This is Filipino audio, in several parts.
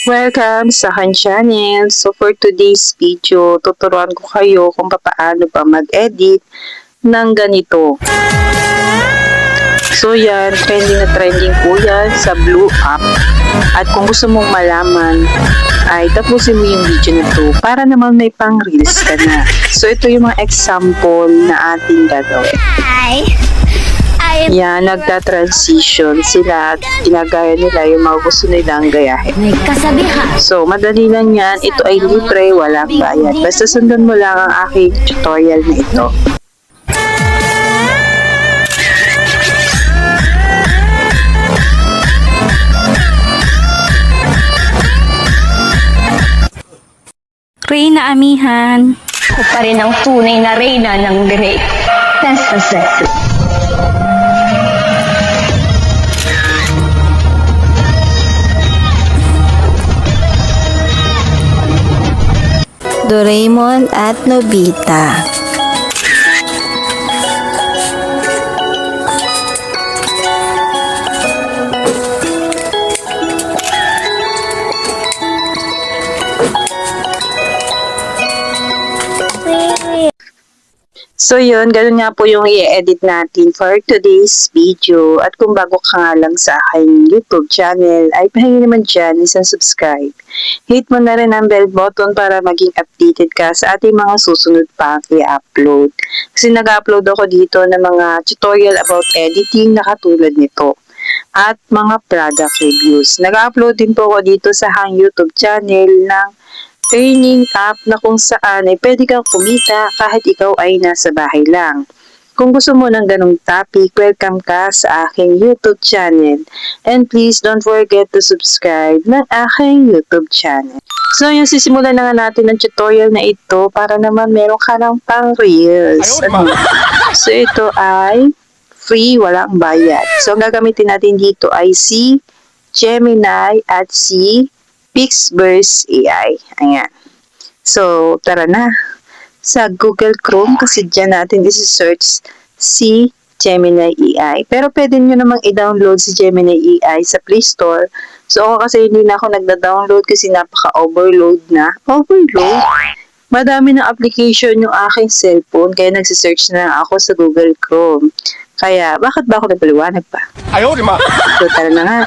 Welcome sa aking channel. So for today's video, tuturuan ko kayo kung paano ba mag-edit ng ganito. So yan, trending po yan sa Blue App. At kung gusto mong malaman, ay tapusin mo yung video na to para naman may pang reels ka na. So ito yung mga example na ating gagawin. Yan, nagta-transition sila at ginagaya nila yung mga gusto nilang gayahin. So, madali lang yan. Ito ay libre, walang bayad. Basta sundan mo lang ang aking tutorial na ito. Reyna Amihan. Ako pa rin ang tunay na reyna ng Great Testa. Doraemon at Nobita. So yun, ganun nga po yung i-edit natin for today's video. At kung bago ka nga lang sa aking YouTube channel, ay pahingi naman dyan isang subscribe. Hit mo na rin ang bell button para maging updated ka sa ating mga susunod pang i-upload. Kasi nag-upload ako dito ng mga tutorial about editing na katulad nito. At mga product reviews. Nag-upload din po ako dito sa aking YouTube channel ng earning app na kung saan ay pwede kang kumita kahit ikaw ay nasa bahay lang. Kung gusto mo ng ganong topic, welcome ka sa aking YouTube channel. And please don't forget to subscribe ng aking YouTube channel. So yung sisimulan na nga natin ng tutorial na ito para naman meron ka ng pang reels. So ito ay free, walang bayad. So ang gagamitin natin dito ay si Gemini at si Pixverse AI. Ayan. So, tara na. Sa Google Chrome, kasi dyan natin isi-search si Gemini AI. Pero pwede nyo namang i-download si Gemini AI sa Play Store. So, ako kasi hindi na ako nagda-download kasi napaka-overload na. Overload? Madami ng application yung aking cellphone, kaya nagsisearch na lang ako sa Google Chrome. Kaya, bakit ba ako nagpaliwanag pa? Ayaw, di ma! So, tara na nga.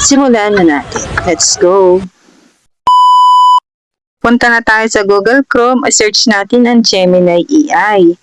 Simulan na natin. Let's go! Punta na tayo sa Google Chrome, search natin ang Gemini AI.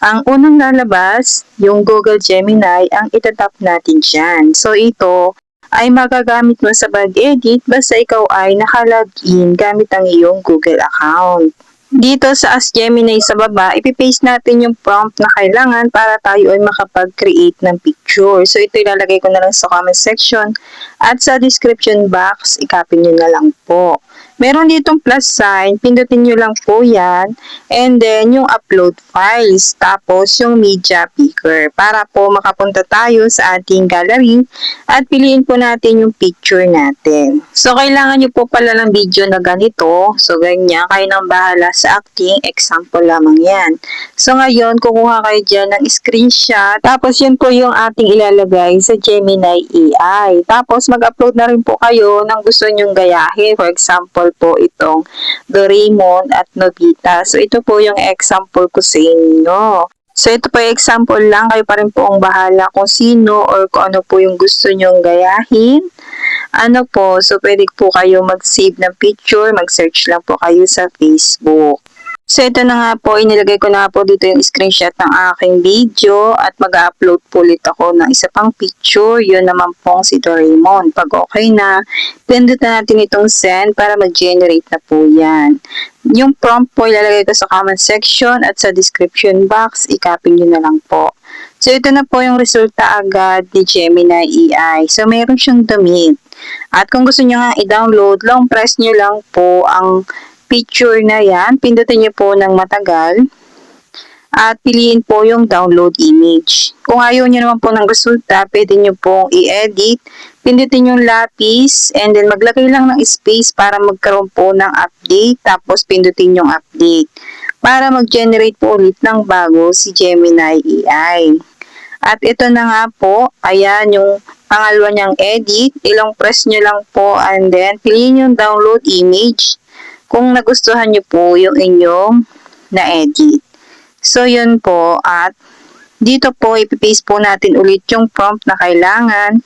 Ang unang lalabas, yung Google Gemini, ang itatap natin dyan. So ito ay magagamit mo sa pag-edit basta ikaw ay nakalagin gamit ang iyong Google account. Dito sa Ask Gemini sa baba, ipipaste natin yung prompt na kailangan para tayo ay makapag-create ng picture. So ito ilalagay ko na lang sa comment section at sa description box, i-copy nyo na lang po. Meron ditong plus sign, pindutin nyo lang po yan, and then yung upload files, tapos yung media picker, para po makapunta tayo sa ating gallery at piliin po natin yung picture natin. So, kailangan nyo po pala ng video na ganito, so ganyan, kayo nang bahala sa acting, example lamang yan. So, ngayon, kukuha kayo dyan ng screenshot, tapos yun po yung ating ilalagay sa Gemini AI. Tapos, mag-upload na rin po kayo ng gusto nyong gayahin, for example, po itong Doraemon at Nobita. So, ito po yung example ko sa inyo. So, ito po yung example lang. Kayo pa rin po ang bahala kung sino or kung ano po yung gusto nyong gayahin. Ano po, so pwede po kayo mag-save ng picture, mag-search lang po kayo sa Facebook. So, ito na nga po, inilagay ko na po dito yung screenshot ng aking video at mag-upload po ulit ako ng isa pang picture. Yun naman pong si Doraemon. Pag okay na, pindot na natin itong send para mag-generate na po yan. Yung prompt po ilalagay ko sa comment section at sa description box, i-copy nyo na lang po. So, ito na po yung resulta agad ni Gemini AI. So, meron siyang damit. At kung gusto nyo nga i-download, long press nyo lang po ang picture na yan, pindutin nyo po ng matagal at piliin po yung download image. Kung ayaw nyo naman po ng resulta, pwede nyo pong i-edit, pindutin yung lapis and then maglagay lang ng space para magkaroon po ng update, tapos pindutin yung update para mag-generate po ulit ng bago si Gemini AI. At ito na nga po, ayan yung pangalawa niyang edit, ilong press nyo lang po and then piliin yung download image kung nagustuhan nyo po yung inyong na-edit. So, yun po at dito po, ipipaste po natin ulit yung prompt na kailangan.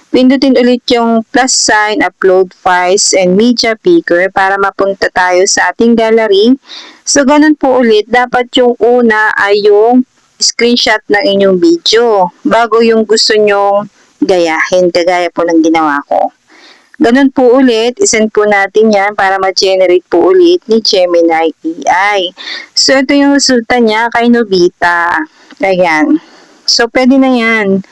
Pindutin ulit yung plus sign, upload files, and media picker para mapunta tayo sa ating gallery. So, ganun po ulit. Dapat yung una ay yung screenshot ng inyong video bago yung gusto nyong gayahin, kagaya po ng ginawa ko. Ganun po ulit, isend po natin yan para ma-generate po ulit ni Gemini AI. So, ito yung resulta niya kay Nobita. Ayan. So, pwede na yan.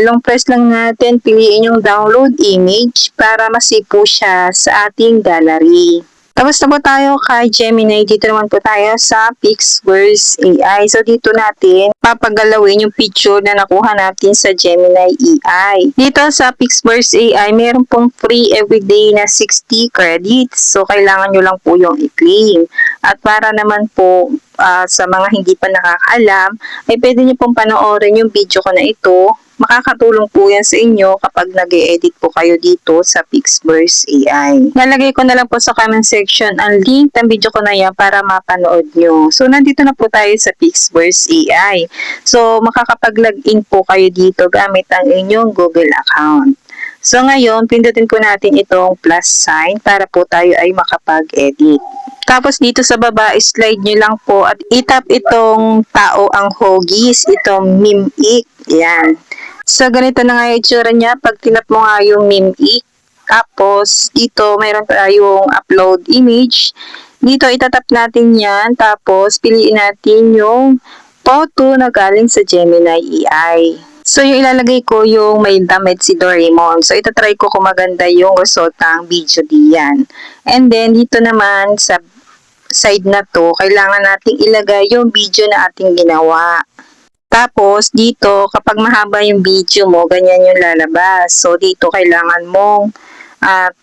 Long press lang natin, piliin yung download image para masipo siya sa ating gallery. Tapos na po tayo kay Gemini. Dito naman po tayo sa Pixverse AI. So, dito natin papagalawin yung picture na nakuha natin sa Gemini AI. Dito sa Pixverse AI, meron pong free everyday na 60 credits. So, kailangan nyo lang po yung i-claim. At para naman po sa mga hindi pa nakakaalam, ay pwede nyo pong panoorin yung video ko na ito. Makakatulong po yan sa inyo kapag nag-e-edit po kayo dito sa Pixverse AI. Nalagay ko na lang po sa comment section ang link ng video ko na yan para mapanood nyo. So, nandito na po tayo sa Pixverse AI. So, makakapag-login po kayo dito gamit ang inyong Google account. So, ngayon, pindutin po natin itong plus sign para po tayo ay makapag-edit. Tapos dito sa baba, slide nyo lang po at itap itong tao ang hoggies, itong mimic. Yan. So, ganito na nga yung itsura niya pag tinap mo nga yung mimic. Tapos, dito mayroon tayong upload image. Dito, itatap natin yan. Tapos, piliin natin yung photo na galing sa Gemini AI. So, yung ilalagay ko yung may damit si Doraemon. So, itatry ko kung maganda yung result ng video diyan. And then, dito naman sa side na to, kailangan nating ilagay yung video na ating ginawa. Tapos, dito, kapag mahaba yung video mo, ganyan yung lalabas. So, dito, kailangan mong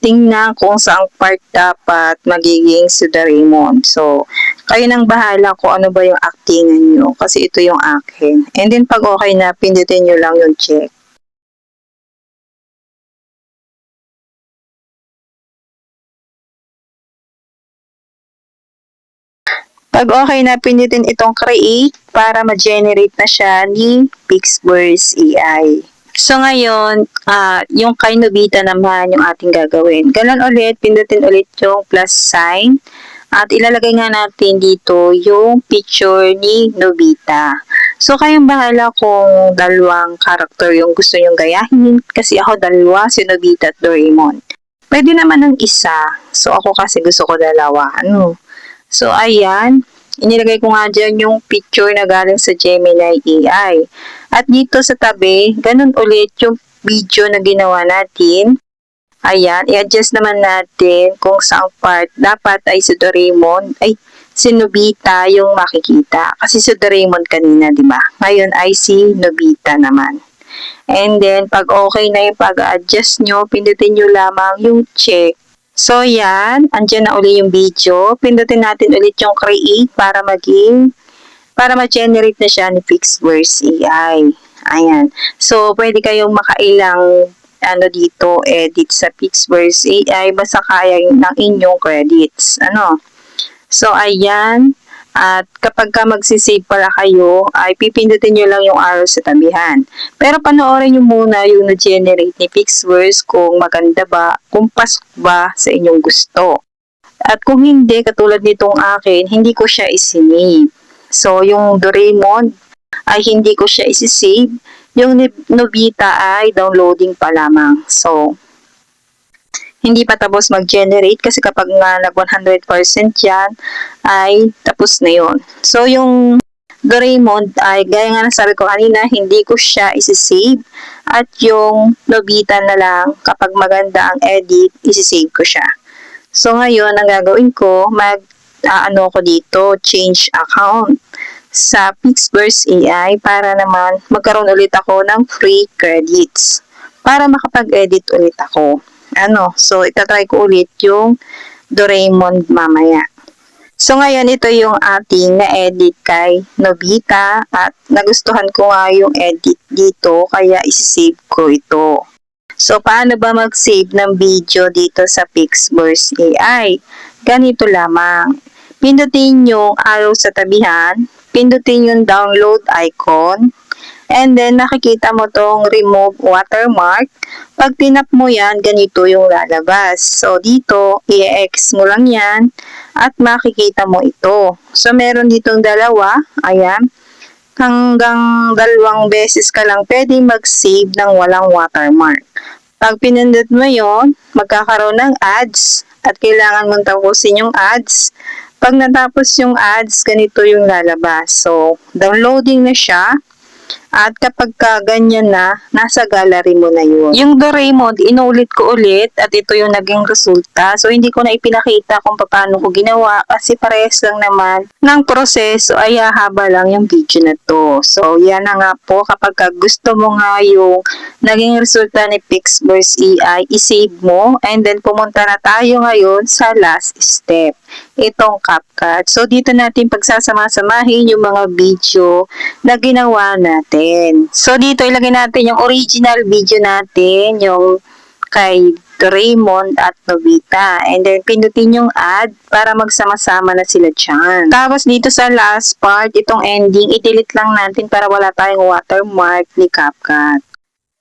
tingnan kung saang part dapat magiging si Doraemon. So, kayo nang bahala kung ano ba yung actingan nyo. Kasi ito yung akin. And then, pag okay na, pindutin nyo lang yung check. Pag okay na, pindutin itong create para ma-generate na siya ni Pixverse AI. So ngayon, yung kay Nobita naman yung ating gagawin. Ganun ulit, pindutin ulit yung plus sign. At ilalagay nga natin dito yung picture ni Nobita. So kayong bahala kung dalawang karakter yung gusto nyong gayahin. Kasi ako dalawa, si Nobita at Doraemon. Pwede naman ng isa. So ako kasi gusto ko dalawa. So, ayan. Inilagay ko nga dyan yung picture na galing sa Gemini AI. At dito sa tabi, ganun ulit yung video na ginawa natin. Ayan. I-adjust naman natin kung saang part dapat ay si Doraemon, ay si Nobita yung makikita. Kasi si Doraemon kanina, di ba? Ngayon ay si Nobita naman. And then, pag okay na yung pag-adjust nyo, pindutin nyo lamang yung check. So, yan. Andyan na uli yung video. Pindutin natin ulit yung create para ma-generate na siya ni Pixverse AI. Ayan. So, pwede kayong makailang dito, edit sa Pixverse AI. Basta kaya ng inyong credits. So, ayan. At kapag ka magsisave para kayo, ay pipindutin nyo lang yung arrow sa tabihan. Pero panoorin nyo muna yung na-generate ni Pixverse kung maganda ba, kung pasok ba sa inyong gusto. At kung hindi, katulad nitong akin, hindi ko siya isinave. So, yung Doraemon ay hindi ko siya isisave. Yung Nobita ay downloading pa lamang. So, hindi pa tapos mag-generate kasi kapag nga nag 100% yan, ay tapos na yun. So, yung Doraemon ay, gaya nga ng sabi ko kanina, hindi ko siya isi-save. At yung Nobita na lang, kapag maganda ang edit, isi-save ko siya. So, ngayon, ang gagawin ko, ko dito, change account sa Pixverse AI para naman magkaroon ulit ako ng free credits para makapag-edit ulit ako. So, itatry ko ulit yung Doraemon mamaya. So, ngayon, ito yung ating na-edit kay Nobita at nagustuhan ko nga yung edit dito, kaya isi-save ko ito. So, paano ba mag-save ng video dito sa Pixverse AI? Ganito lamang. Pindutin yung arrow sa tabihan, pindutin yung download icon, and then makikita mo tong remove watermark. Pag tinap mo yan, ganito yung lalabas. So, dito, i-X mo lang yan at makikita mo ito. So, meron ditong dalawa. Ayan. Hanggang 2 beses ka lang pwede mag-save ng walang watermark. Pag pinindot mo yon, magkakaroon ng ads at kailangan mong tapusin yung ads. Pag natapos yung ads, ganito yung lalabas. So, downloading na siya. At kapag ganyan na, nasa gallery mo na yun. Yung Doraemon, inulit ko ulit at ito yung naging resulta. So, hindi ko na ipinakita kung paano ko ginawa kasi parehas lang naman ng proseso ay haba lang yung video na to. So, yan na nga po. Kapag gusto mo nga yung naging resulta ni Pixverse AI, isave mo and then pumunta na tayo ngayon sa last step. Itong CapCut. So, dito natin pagsasama-samahin yung mga video na ginawa natin. So, dito ilagay natin yung original video natin, yung kay Doraemon at Nobita. And then, pindutin yung add para magsama-sama na sila dyan. Tapos, dito sa last part, itong ending, i-delete lang natin para wala tayong watermark ni CapCut.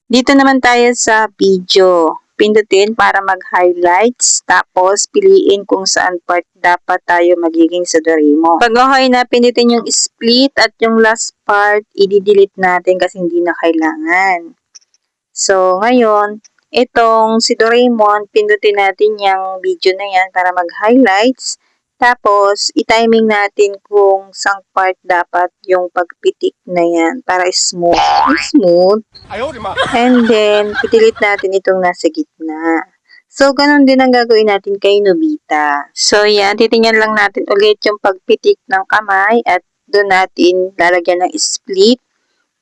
Dito naman tayo sa video. Pindutin para mag-highlights. Tapos, piliin kung saan part dapat tayo magiging sa Doraemon. Pag okay na, pindutin yung split at yung last part, i-delete natin kasi hindi na kailangan. So, ngayon, itong si Doraemon, pindutin natin yung video na yan para mag-highlights. Tapos, i-timing natin kung sang part dapat yung pagpitik na yan para smooth. Smooth. And then, pitilit natin itong nasa gitna. So, ganun din ang gagawin natin kay Nobita. So, yan. Titingnan lang natin ulit yung pagpitik ng kamay at doon natin lalagyan ng split.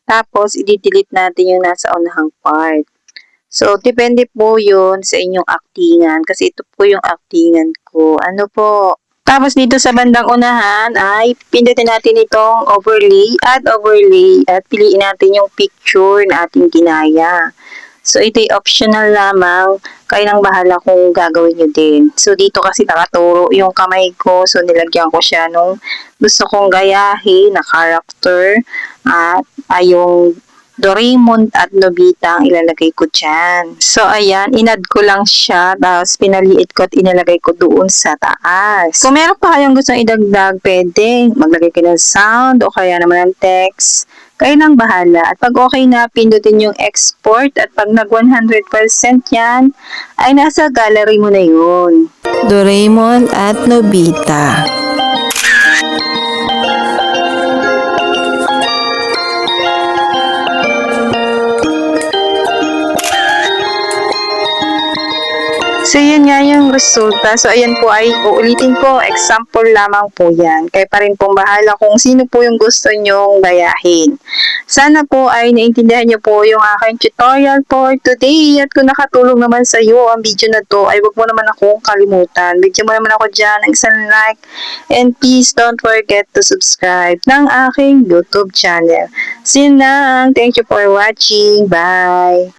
Tapos, i-delete natin yung nasa unahang part. So, depende po yun sa inyong actingan. Kasi ito po yung actingan ko. Ano po? Tapos dito sa bandang unahan ay pindutin natin itong overlay, add overlay at piliin natin yung picture na ating ginaya. So ito ay optional lamang, kayo nang bahala kung gagawin nyo din. So dito kasi nakaturo yung kamay ko, so nilagyan ko siya nung gusto kong gayahin na character at yung Doraemon at Nobita ang ilalagay ko dyan. So, ayan, inad ko lang siya, tapos pinaliit ko at inalagay ko doon sa taas. Kung meron pa kayong gustong idagdag, pwede maglagay kayo ng sound o kaya naman ng text. Kayo nang bahala. At pag okay na, pindutin yung export at pag nag 100% yan, ay nasa gallery mo na yun. Doraemon at Nobita. So, yun nga yung resulta. So, ayan po ay uulitin ko. Example lamang po yan. Kaya pa rin pong bahala kung sino po yung gusto nyong gayahin. Sana po ay naintindihan nyo po yung aking tutorial for today. At kung nakatulong naman sa iyo ang video na to, ay huwag mo naman akong kalimutan. Bigyan mo naman ako dyan ng isang like. And please don't forget to subscribe ng aking YouTube channel. See you na. Thank you for watching. Bye!